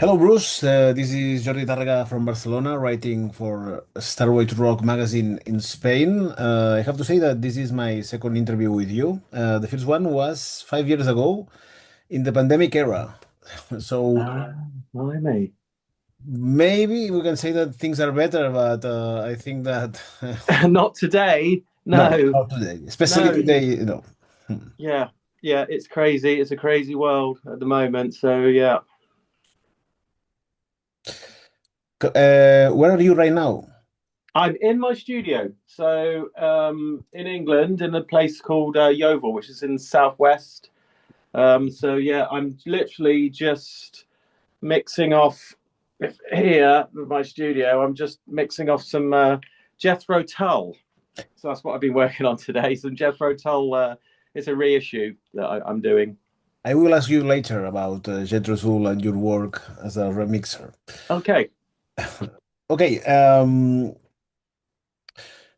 Hello, Bruce. This is Jordi Targa from Barcelona, writing for Starway to Rock magazine in Spain. I have to say that this is my second interview with you. The first one was 5 years ago in the pandemic era. So Ah, blimey. maybe we can say that things are better, but I think that Not today. no, No, not today. Especially no. today, no. Hmm. Yeah, yeah, it's crazy. It's a crazy world at the moment. So, yeah, Where are you right now? I'm in my studio. So, in England, in a place called Yeovil, which is in southwest. So, yeah, I'm literally just mixing off here with my studio. I'm just mixing off some Jethro Tull. So that's what I've been working on today. Some Jethro Tull. It's a reissue that I'm doing. I will ask you later about Jethro Tull and your work as a remixer. Okay. Okay,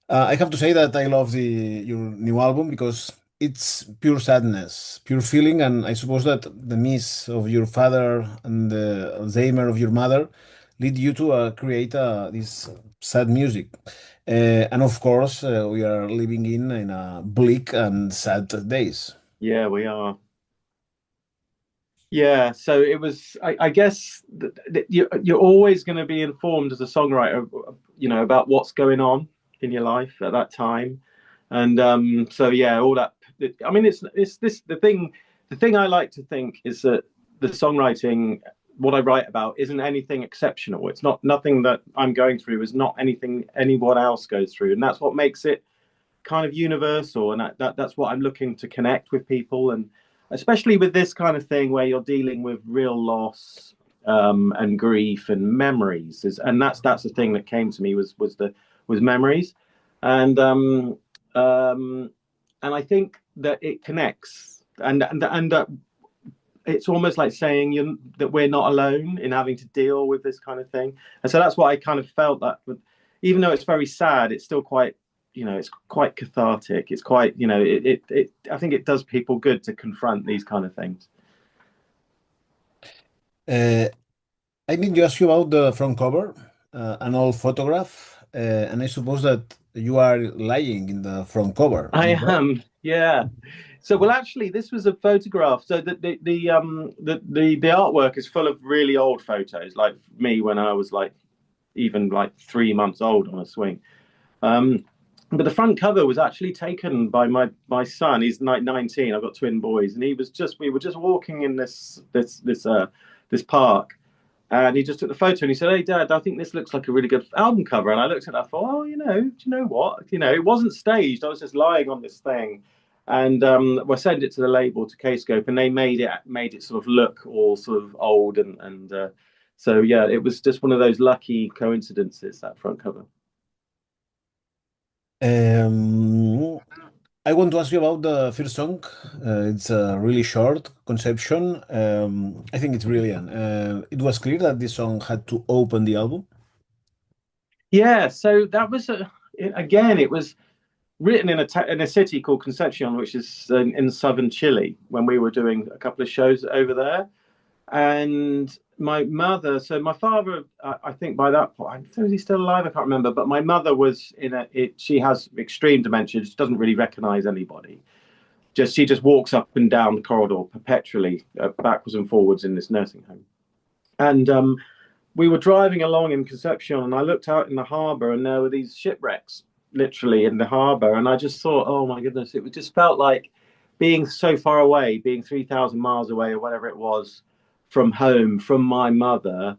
I have to say that I love the your new album because it's pure sadness, pure feeling, and I suppose that the miss of your father and the Alzheimer of your mother lead you to create this sad music. And of course, we are living in a bleak and sad days. Yeah, we are. Yeah. So it was. I guess you're always going to be informed as a songwriter, about what's going on in your life at that time, and so yeah, all that. I mean, it's this the thing I like to think is that the songwriting, what I write about, isn't anything exceptional. It's not nothing that I'm going through is not anything anyone else goes through, and that's what makes it kind of universal, and that's what I'm looking to connect with people, and especially with this kind of thing where you're dealing with real loss, and grief and memories, and that's the thing that came to me was memories, and um, and I think that it connects, and it's almost like saying that we're not alone in having to deal with this kind of thing, and so that's what I kind of felt that, even though it's very sad, it's still quite, it's quite cathartic. It's quite, I think it does people good to confront these kind of things. Uh, I need to ask you about the front cover, an old photograph, and I suppose that you are lying in the front cover. Am I I right? am, yeah. So, well, actually, this was a photograph. So the artwork is full of really old photos, like me when I was like even like 3 months old on a swing. Um, but the front cover was actually taken by my son. He's like 19. I've got twin boys, and he was just we were just walking in this park, and he just took the photo and he said, "Hey, Dad, I think this looks like a really good album cover." And I looked at it, and I thought, "Oh, do you know what? It wasn't staged. I was just lying on this thing." And I sent it to the label, to Kscope, and they made it sort of look all sort of old, and so yeah, it was just one of those lucky coincidences, that front cover. Um, I want to ask you about the first song. It's a really short conception. I think it's brilliant. It was clear that this song had to open the album. Yeah, so that was again, it was written in a city called Concepcion, which is in southern Chile, when we were doing a couple of shows over there. And my mother, so my father, I think by that point, I don't know, is he still alive? I can't remember. But my mother was she has extreme dementia. She doesn't really recognize anybody. She just walks up and down the corridor perpetually, backwards and forwards in this nursing home. And we were driving along in Concepcion, and I looked out in the harbour, and there were these shipwrecks literally in the harbour, and I just thought, oh my goodness, it just felt like being so far away, being 3,000 miles away or whatever it was from home, from my mother,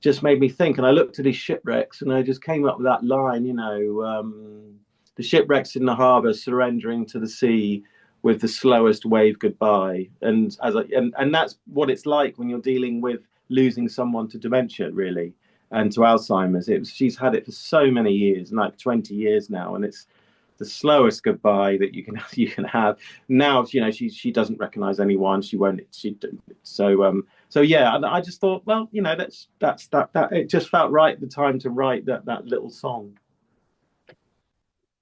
just made me think. And I looked at these shipwrecks, and I just came up with that line, the shipwrecks in the harbour surrendering to the sea with the slowest wave goodbye. And that's what it's like when you're dealing with losing someone to dementia, really, and to Alzheimer's. She's had it for so many years, like 20 years now, and it's the slowest goodbye that you can have. Now, she doesn't recognize anyone. She won't. So yeah, and I just thought, well, that's that. It just felt right at the time to write that little song.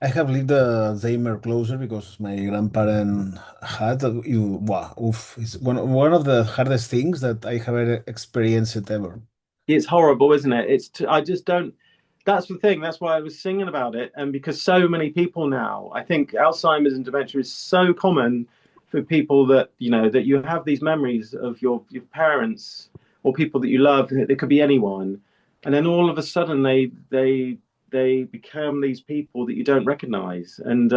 I have lived Alzheimer closer because my grandparent had. Wow, oof, it's one of the hardest things that I have ever experienced ever. It's horrible, isn't it? I just don't. That's the thing. That's why I was singing about it, and because so many people now, I think Alzheimer's and dementia is so common for people that that you have these memories of your parents or people that you love. It could be anyone, and then all of a sudden they become these people that you don't recognize, and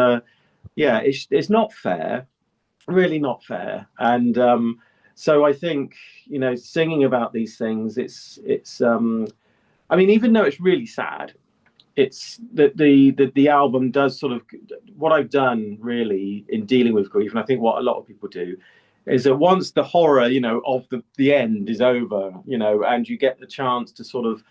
yeah, it's not fair, really not fair, and so I think singing about these things, it's I mean, even though it's really sad, it's that the album does sort of what I've done really in dealing with grief, and I think what a lot of people do is that once the horror, of the end is over, and you get the chance to sort of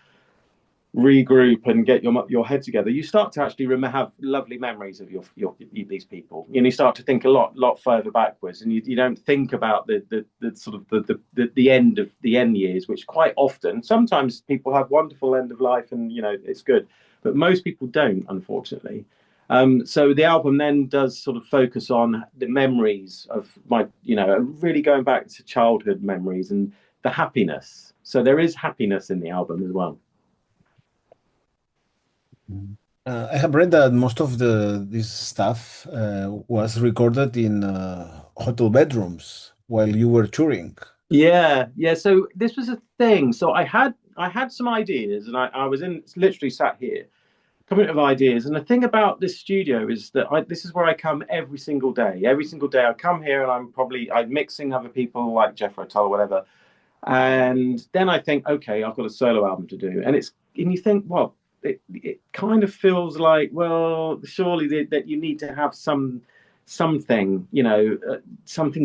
regroup and get your head together, you start to actually have lovely memories of your these people. You start to think a lot further backwards, and you don't think about the sort of the end of the end years, which quite often, sometimes people have wonderful end of life, and it's good, but most people don't, unfortunately. So the album then does sort of focus on the memories of my, really going back to childhood memories and the happiness. So there is happiness in the album as well. Mhm. I have read that most of the this stuff was recorded in hotel bedrooms while you were touring. Yeah, yeah. So this was a thing. So I had some ideas, and I was in literally sat here coming up with ideas. And the thing about this studio is that this is where I come every single day. Every single day I come here, and I'm mixing other people like Jeff Tull or whatever. And then I think, okay, I've got a solo album to do, and you think, well, it kind of feels like, well, surely that you need to have something, something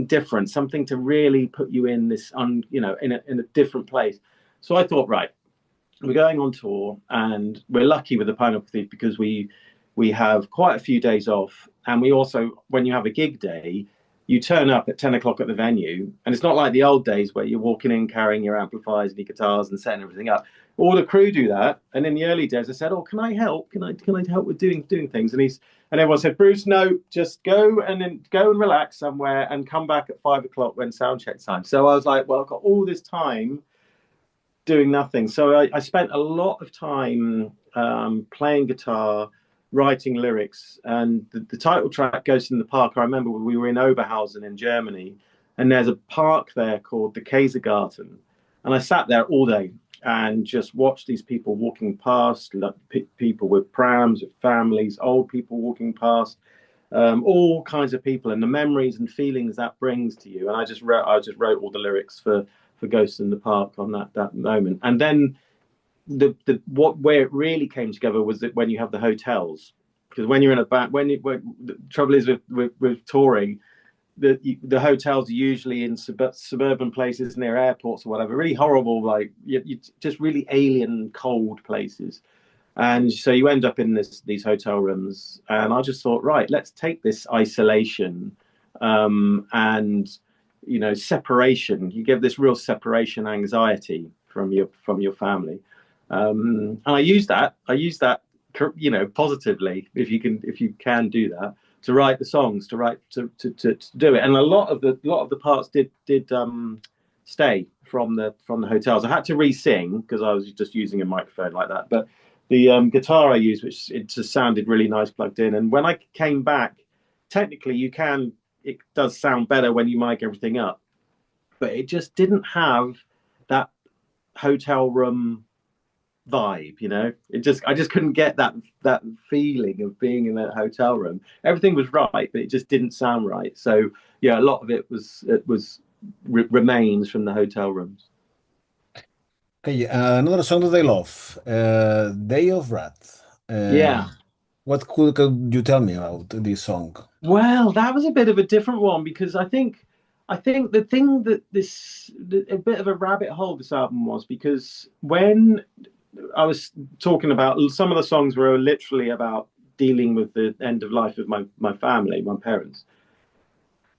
different, something to really put you in this, in a different place. So I thought, right, we're going on tour, and we're lucky with the Pineapple Thief because we have quite a few days off, and we also, when you have a gig day, you turn up at 10 o'clock at the venue, and it's not like the old days where you're walking in carrying your amplifiers and your guitars and setting everything up. All the crew do that, and in the early days I said, oh, can I help, can I help with doing things, and everyone said, Bruce, no, just go and relax somewhere and come back at 5 o'clock when sound check time. So I was like, well, I've got all this time doing nothing. So I spent a lot of time playing guitar, writing lyrics, and the title track, Ghost in the Park. I remember we were in Oberhausen in Germany, and there's a park there called the Kaisergarten, and I sat there all day and just watched these people walking past, like people with prams, with families, old people walking past, all kinds of people, and the memories and feelings that brings to you. And I just wrote all the lyrics for Ghosts in the Park on that moment. And then where it really came together was that when you have the hotels, because when you're in a band, when the trouble is with touring, the hotels are usually in suburban places near airports or whatever, really horrible, like you just really alien, cold places. And so you end up in these hotel rooms, and I just thought, right, let's take this isolation, and separation. You give this real separation anxiety from your family, and I use that positively, if you can do that, to write the songs, to do it. And a lot of the parts did stay from the hotels. I had to re-sing because I was just using a microphone like that, but the guitar I used, which it just sounded really nice plugged in. And when I came back, technically it does sound better when you mic everything up, but it just didn't have that hotel room vibe. I just couldn't get that feeling of being in a hotel room. Everything was right, but it just didn't sound right. So yeah, a lot of it was remains from the hotel rooms. Okay, another song that I love, Day of Wrath. Yeah. What could you tell me about this song? Well, that was a bit of a different one because I think the thing that a bit of a rabbit hole this album was, because when I was talking about, some of the songs were literally about dealing with the end of life of my family, my parents.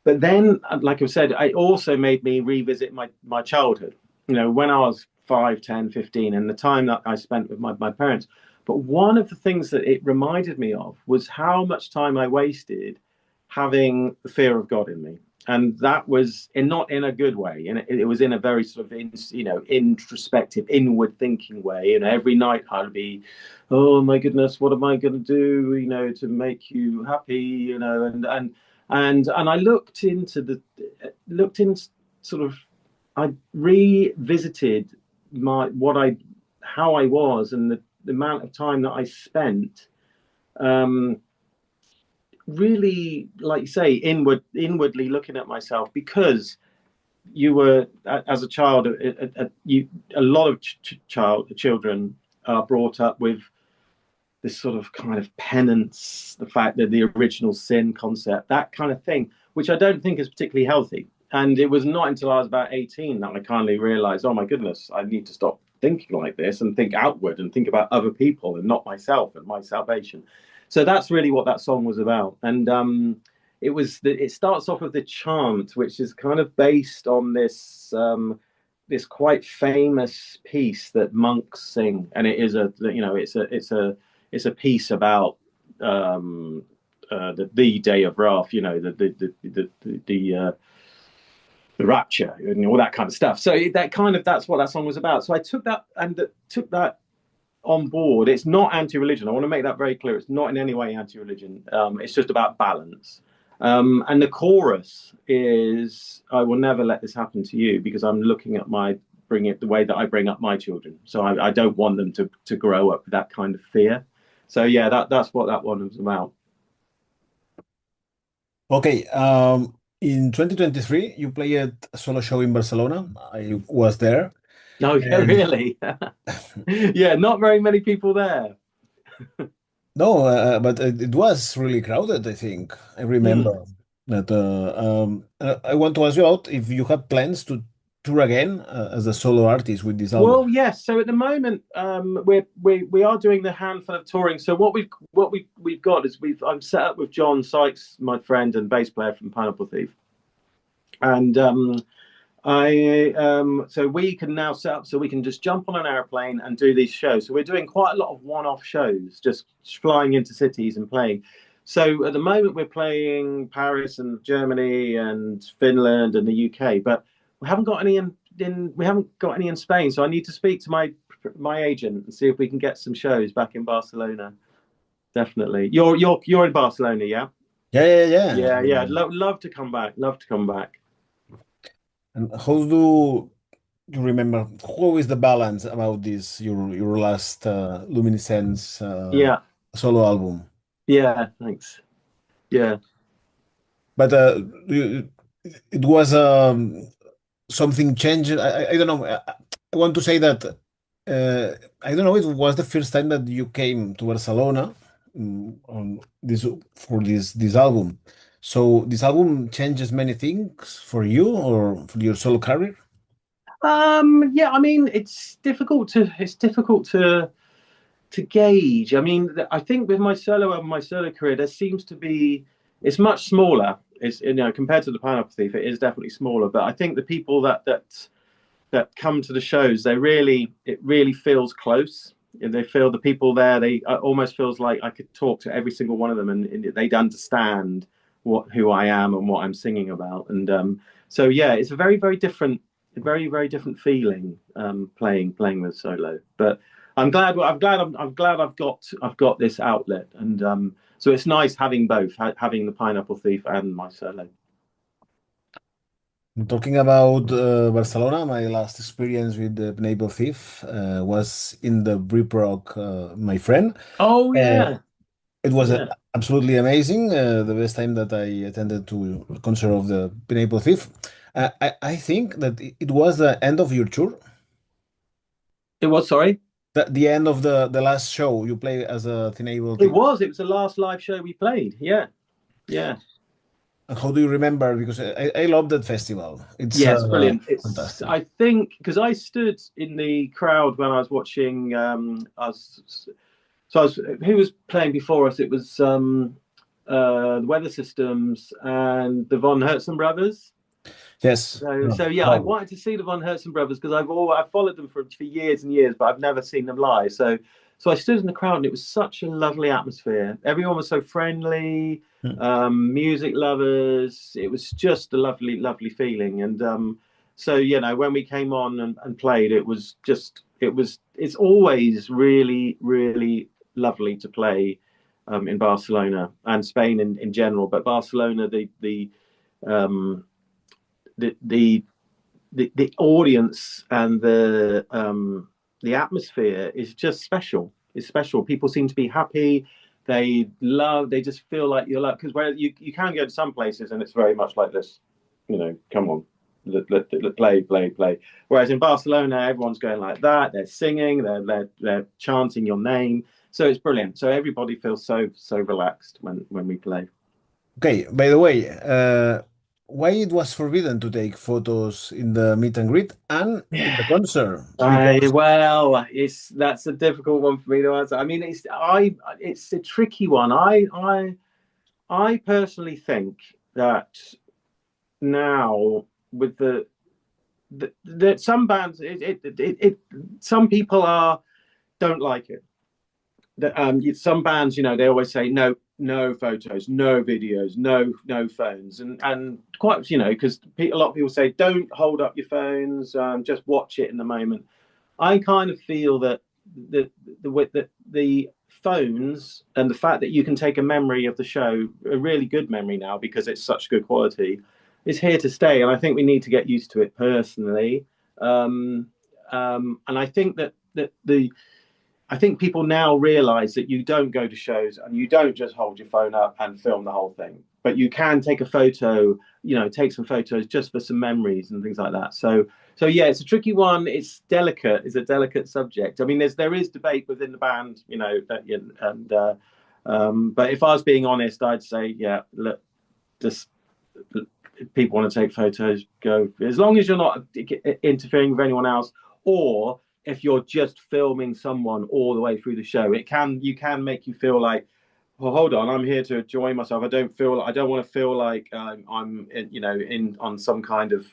But then, like I've said, it also made me revisit my childhood. When I was 5, 10, 15, and the time that I spent with my parents. But one of the things that it reminded me of was how much time I wasted having the fear of God in me. And that was not in a good way, and it was in a very sort of introspective, inward thinking way. And every night I'd be, oh my goodness, what am I going to do, to make you happy, and I looked in sort of, I revisited my what I how I was, and the amount of time that I spent, um, really, like you say, inwardly looking at myself, because you were, as a child, a lot of children are brought up with this sort of kind of penance, the fact that the original sin concept, that kind of thing, which I don't think is particularly healthy. And it was not until I was about 18 that I kindly realized, oh my goodness, I need to stop thinking like this and think outward and think about other people and not myself and my salvation. So that's really what that song was about. And it starts off with the chant, which is kind of based on this quite famous piece that monks sing, and it is it's a piece about the day of wrath, the rapture and all that kind of stuff. So that's what that song was about. So I took that on board. It's not anti-religion. I want to make that very clear. It's not in any way anti-religion. It's just about balance. And the chorus is, "I will never let this happen to you, because I'm looking at bring it the way that I bring up my children. So I don't want them to grow up with that kind of fear." So yeah, that's what that one was about. Okay, in 2023, you played a solo show in Barcelona. I was there, No, yeah, and really. Yeah, not very many people there. no, but it was really crowded, I think. I Hmm. remember that. I want to ask you out if you have plans to tour again as a solo artist with this album. Well, yes. So at the moment, we are doing the handful of touring. So what we've got is I'm set up with John Sykes, my friend and bass player from Pineapple Thief, and I so we can now set up so we can just jump on an airplane and do these shows. So we're doing quite a lot of one-off shows, just flying into cities and playing. So at the moment we're playing Paris and Germany and Finland and the UK, but we haven't got any in Spain. So I need to speak to my agent and see if we can get some shows back in Barcelona. Definitely. You're in Barcelona, yeah? Yeah, yeah, yeah. Yeah, yeah. Love to come back. Love to come back. And how do you remember? How is the balance about this? Your last Luminescence Yeah, solo album. yeah. Thanks. Yeah. But it was something changed. I don't know. I want to say that I don't know. It was the first time that you came to Barcelona on this for this album. So this album changes many things for you or for your solo career. Yeah, I mean, it's difficult to gauge. I mean, I think with my solo album, my solo career, there seems to be it's much smaller. It's, compared to the Pineapple Thief, it is definitely smaller. But I think the people that come to the shows, it really feels close. And they feel the people there. They almost feels like I could talk to every single one of them, and they'd understand who I am and what I'm singing about. And so yeah, it's a very different feeling, playing with solo. But I'm glad I've got this outlet, and so it's nice having both, having the Pineapple Thief and my solo. Talking about Barcelona, my last experience with the Pineapple Thief was in the Briprock, my friend. Oh Uh, yeah, it was yeah. absolutely amazing. The best time that I attended to a concert of the Pineapple Thief. I think that it was the end of your tour, It was, sorry. the end of the last show you play as a Pineapple It Thief. was. It was the last live show we played. Yeah, yeah. And how do you remember? Because I love that festival. It's Yeah, it's brilliant. It's fantastic. I think because I stood in the crowd when I was watching. I was who was playing before us? It was the Weather Systems and the Von Hertzen brothers. Yes. So yeah, I Wow. wanted to see the Von Hertzen brothers because I've followed them for years and years, but I've never seen them live. So I stood in the crowd, and it was such a lovely atmosphere. Everyone was so friendly, Hmm. music lovers. It was just a lovely, lovely feeling. And so, when we came on and played, it's always really, really lovely to play in Barcelona and Spain in general. But Barcelona, um, the the audience and the atmosphere is just special. It's special. People seem to be happy. They just feel like you're like, because where you can go to some places and it's very much like this, come on, play, play, play. Whereas in Barcelona, everyone's going like that. They're singing, they're chanting your name. So it's brilliant. So everybody feels so relaxed when we play. Okay, by the way, why it was forbidden to take photos in the meet and greet and in the concert? Because Well, that's a difficult one for me to answer. I mean, it's a tricky one. I personally think that now with the some bands, some people don't like it. Some bands, they always say no, no photos, no videos, no phones, and quite, because a lot of people say don't hold up your phones, just watch it in the moment. I kind of feel that the phones and the fact that you can take a memory of the show, a really good memory now because it's such good quality, is here to stay, and I think we need to get used to it personally. And I think that the I think people now realize that you don't go to shows and you don't just hold your phone up and film the whole thing, but you can take a photo, take some photos just for some memories and things like that. So yeah, it's a tricky one. It's delicate. It's a delicate subject. I mean, there is debate within the band, and but if I was being honest, I'd say, yeah, look, just if people want to take photos, go. As long as you're not interfering with anyone else, or if you're just filming someone all the way through the show, you can make you feel like, well, hold on, I'm here to enjoy myself. I don't want to feel like I'm in on some kind of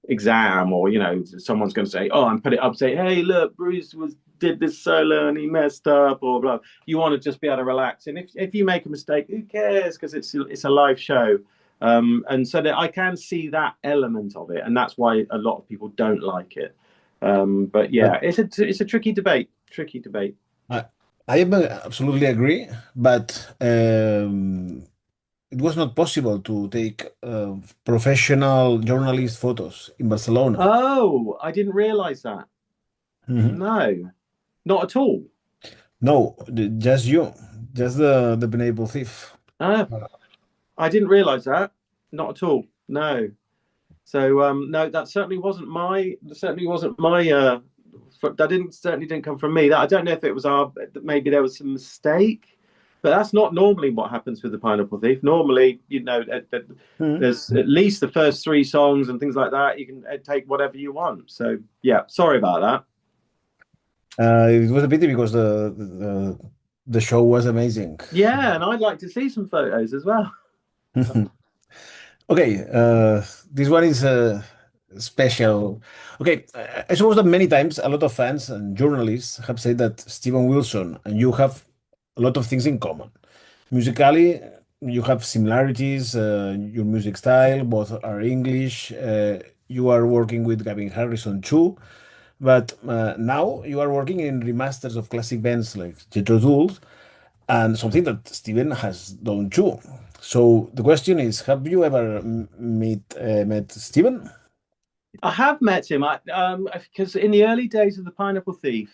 exam, or someone's going to say, oh, and put it up, say, hey, look, Bruce did this solo and he messed up, or blah. You want to just be able to relax, and if you make a mistake, who cares? Because it's a live show. And so that I can see that element of it, and that's why a lot of people don't like it. But but yeah, it's a tricky debate. Tricky debate. I, absolutely agree, but it was not possible to take professional journalist photos in Barcelona. Oh, I didn't realize that. Mhm. No, not at all. No, just you, just the Benevolent Thief. Uh, I didn't realize that. Not at all. No. So no, that certainly wasn't my that didn't certainly didn't come from me. That I don't know if it was maybe there was some mistake, but that's not normally what happens with the Pineapple Thief. Normally, Mhm. there's at least the first three songs and things like that. You can take whatever you want. So yeah, sorry about that. It was a pity because the show was amazing. Yeah, and I'd like to see some photos as well. Okay, this one is special. Okay, I suppose that many times a lot of fans and journalists have said that Steven Wilson and you have a lot of things in common. Musically, you have similarities, your music style, both are English. You are working with Gavin Harrison too, but now you are working in remasters of classic bands like Jethro Tull, and something that Steven has done too. So the question is, have you ever met Steven? I have met him. Because in the early days of the Pineapple Thief,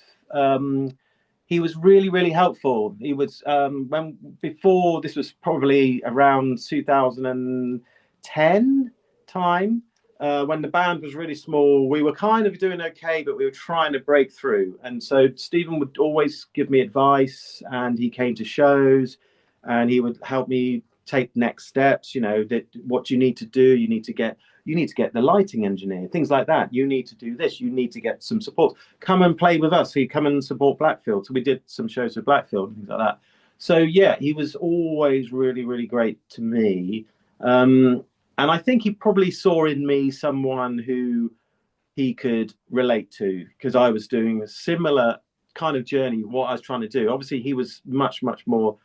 he was really, really helpful. He was when before this was probably around 2010 time, when the band was really small. We were kind of doing okay, but we were trying to break through. And so Stephen would always give me advice, and he came to shows, and he would help me take next steps. That what you need to do, you need to get the lighting engineer, things like that. You need to do this. You need to get some support. Come and play with us. He come and support Blackfield. So we did some shows with Blackfield and things like that. So yeah, he was always really, really great to me. And I think he probably saw in me someone who he could relate to, because I was doing a similar kind of journey, what I was trying to do. Obviously, he was much, much more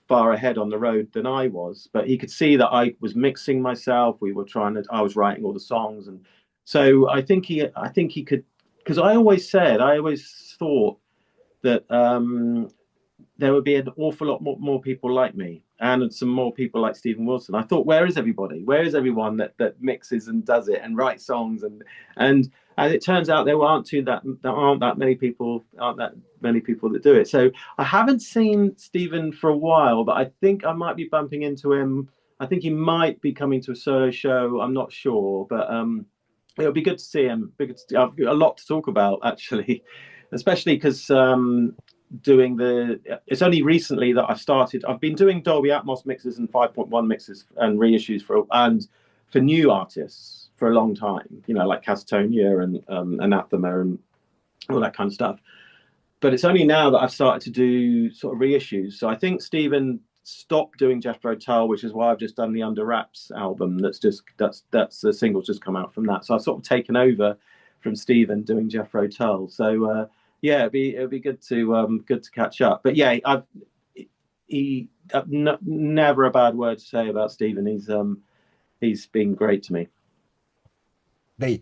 far ahead on the road than I was, but he could see that I was mixing myself. I was writing all the songs, and so I think he could, because I always thought that there would be an awful lot more people like me and some more people like Stephen Wilson. I thought, where is everybody? Where is everyone that mixes and does it and writes songs? And as it turns out, there aren't that many people that do it. So I haven't seen Stephen for a while, but I think I might be bumping into him. I think he might be coming to a solo show. I'm not sure, but it'll be good to see him. I've got a lot to talk about actually, especially because doing the it's only recently that I've been doing Dolby Atmos mixes and 5.1 mixes and reissues for new artists for a long time, like Catatonia and Anathema and all that kind of stuff. But it's only now that I've started to do sort of reissues. So I think Stephen stopped doing Jethro Tull, which is why I've just done the Under Wraps album. That's the singles just come out from that. So I've sort of taken over from Stephen doing Jethro Tull. So yeah, it'd be good to catch up. But yeah, never a bad word to say about Stephen. He's been great to me. Okay.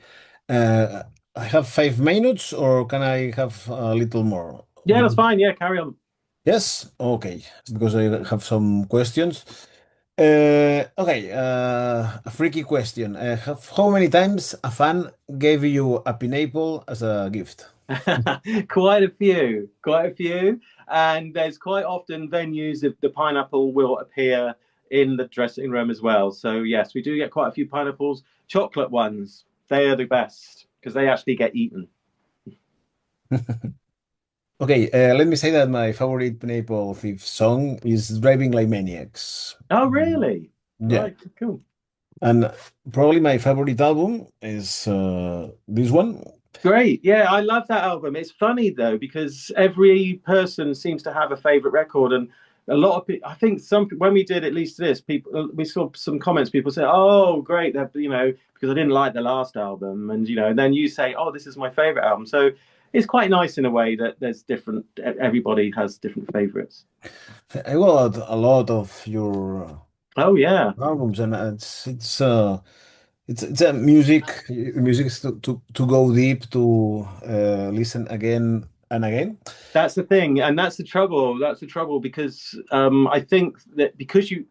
Uh, I have 5 minutes, or can I have a little more? Yeah, that's fine. Yeah, carry on. Yes? Okay, because I have some questions. Okay, a freaky question. How many times a fan gave you a pineapple as a gift? Quite a few. And there's quite often venues that the pineapple will appear in the dressing room as well. So yes, we do get quite a few pineapples. Chocolate ones, they are the best because they actually get eaten. Okay, let me say that my favorite Pineapple Thief song is Driving Like Maniacs. Oh, really? Yeah, Right, cool. and probably my favorite album is this one. Great. Yeah, I love that album. It's funny though, because every person seems to have a favorite record. And a lot of people, I think when we did at least this, we saw some comments, people say, oh, great. That, because I didn't like the last album. And, then you say, oh, this is my favorite album. So it's quite nice in a way that everybody has different favorites. I got a lot of your Oh, yeah. albums, and it's a music is to go deep, to listen again and again. That's the thing, and that's the trouble. That's the trouble because I think that because you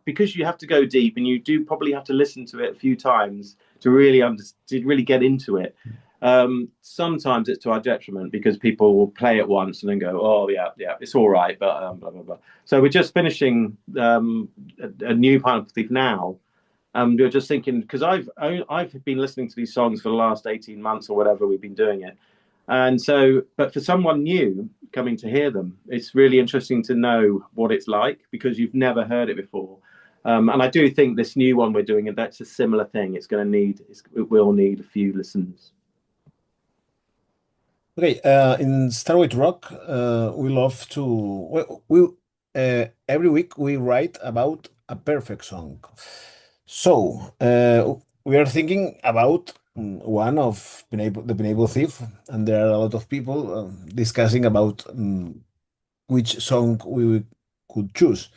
have to go deep, and you do probably have to listen to it a few times to really get into it. Sometimes it's to our detriment because people will play it once and then go, "Oh yeah, yeah, it's all right," but blah blah blah. So we're just finishing a new Pineapple Thief now. We're just thinking because I've been listening to these songs for the last 18 months or whatever we've been doing it. And so, but for someone new coming to hear them, it's really interesting to know what it's like because you've never heard it before. And I do think this new one we're doing, and that's a similar thing. It will need a few listens. Okay, in Starway to Rock, we love to every week we write about a perfect song. So we are thinking about one of the Pineapple Thief, and there are a lot of people discussing about which song we could choose.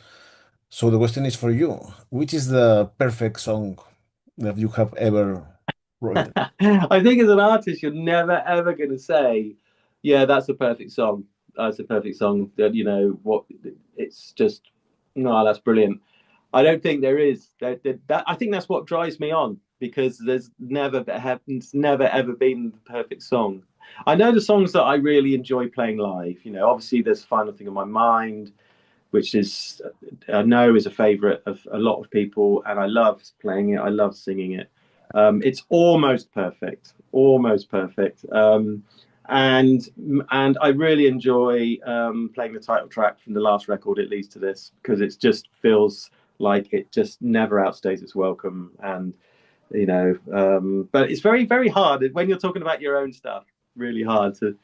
So the question is for you: which is the perfect song that you have ever written? I think as an artist, you're never ever going to say, "Yeah, that's a perfect song. That's a perfect song." That what it's just no, that's brilliant. I don't think there is that. I think that's what drives me on because it's never ever been the perfect song. I know the songs that I really enjoy playing live. Obviously there's Final Thing in My Mind, which is I know is a favorite of a lot of people, and I love playing it. I love singing it. It's almost perfect. And I really enjoy playing the title track from the last record. It leads to this because it just feels like it just never outstays its welcome. And but it's very very hard when you're talking about your own stuff. Really hard to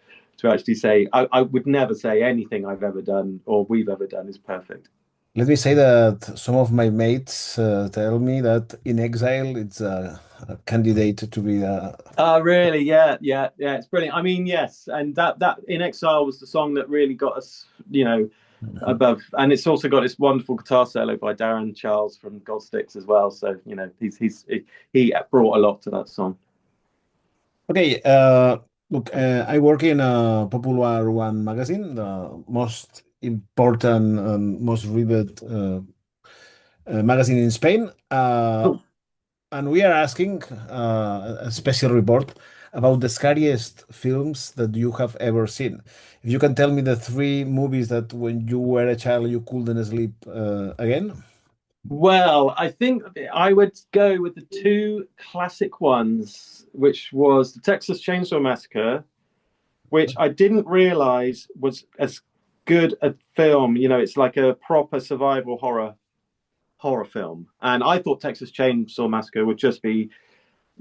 actually say. I would never say anything I've ever done or we've ever done is perfect. Let me say that some of my mates tell me that In Exile it's a candidate to be a. Oh, really? Yeah, yeah, yeah. It's brilliant. I mean, yes, and that In Exile was the song that really got us, Mhm. above. And it's also got this wonderful guitar solo by Darren Charles from Gold Sticks as well. So he brought a lot to that song. Okay, look, I work in a popular one magazine, the most important and most read magazine in Spain. Cool. And we are asking a special report about the scariest films that you have ever seen. If you can tell me the three movies that when you were a child you couldn't sleep again. Well, I think I would go with the two classic ones, which was the Texas Chainsaw Massacre, which I didn't realize was as good a film. It's like a proper survival horror film. And I thought Texas Chainsaw Massacre would just be,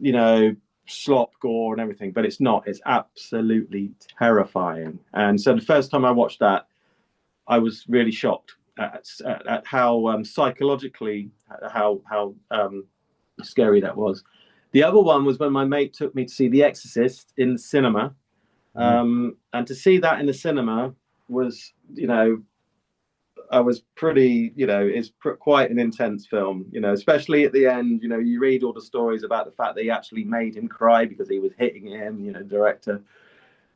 you know, slop, gore, and everything, but it's not. It's absolutely terrifying. And so the first time I watched that, I was really shocked at how psychologically how scary that was. The other one was when my mate took me to see The Exorcist in the cinema, Mhm. and to see that in the cinema was, I was pretty, it's quite an intense film, especially at the end. You read all the stories about the fact they actually made him cry because he was hitting him, director.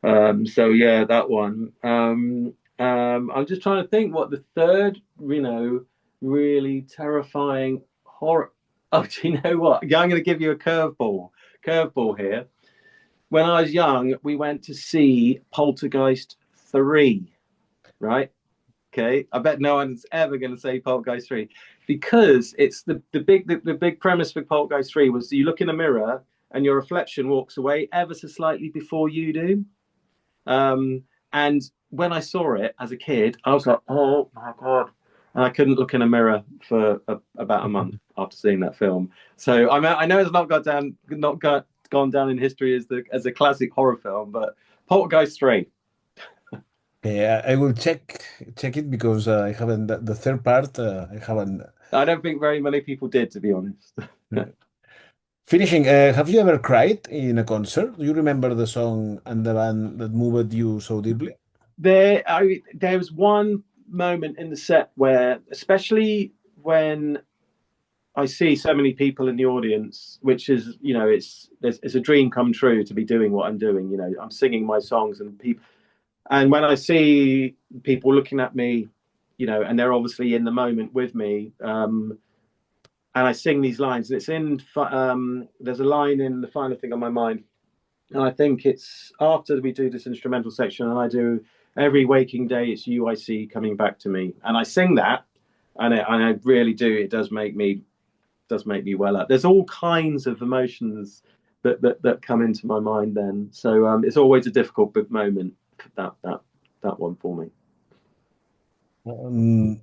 So yeah, that one. I'm just trying to think what the third, really terrifying horror. Oh, do you know what? Yeah, I'm going to give you a curveball here. When I was young, we went to see Poltergeist 3, right? Okay, I bet no one's ever going to say Poltergeist 3 because it's the big premise for Poltergeist 3 was you look in a mirror and your reflection walks away ever so slightly before you do. And when I saw it as a kid, I was like, oh my God. And I couldn't look in a mirror for about a month after seeing that film. So I know it's not gone down in history as a classic horror film, but Poltergeist 3. Okay, I will check it because I haven't the third part. I haven't. I don't think very many people did, to be honest. Finishing, have you ever cried in a concert? Do you remember the song and the band that moved you so deeply? There was one moment in the set where, especially when I see so many people in the audience, which is, it's a dream come true to be doing what I'm doing. I'm singing my songs and people, and when I see people looking at me, and they're obviously in the moment with me, and I sing these lines, and there's a line in the final thing on my mind, and I think it's after we do this instrumental section, and I do every waking day, it's you I see coming back to me, and I sing that, and I really do. It does make me well up. There's all kinds of emotions that come into my mind then. So it's always a difficult moment. That one for me. Um,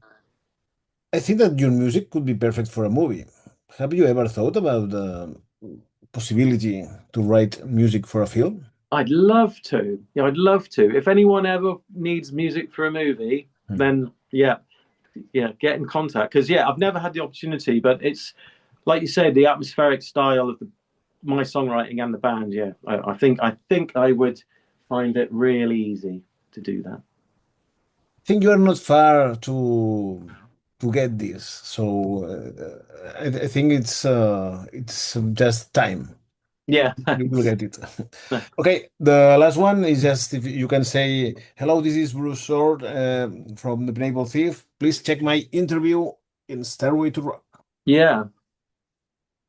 I think that your music could be perfect for a movie. Have you ever thought about the possibility to write music for a film? I'd love to. Yeah, I'd love to. If anyone ever needs music for a movie, Hmm. then yeah, get in contact. Because yeah, I've never had the opportunity, but it's like you said, the atmospheric style of my songwriting and the band. Yeah, I think I would find it really easy to do that. I think you are not far to get this. So I think it's just time. Yeah, You will thanks. get it. Okay, the last one is just if you can say, hello, this is Bruce Soord from The Pineapple Thief. Please check my interview in Stairway to Rock. Yeah.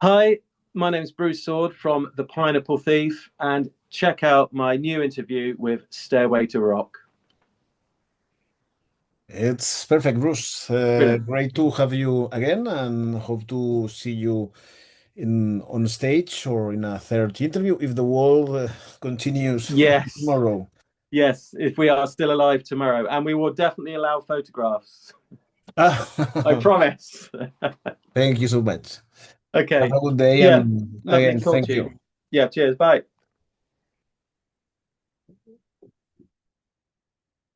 Hi, my name's Bruce Soord from The Pineapple Thief, and check out my new interview with Stairway to Rock. It's perfect, Bruce. Brilliant. Great to have you again and hope to see you in on stage or in a third interview if the world continues Yes, tomorrow. yes, if we are still alive tomorrow, and we will definitely allow photographs. I Ah, promise. thank you so much. Have Okay. a good day Yeah, and lovely again, to talk thank to you. you. Yeah, cheers. Bye.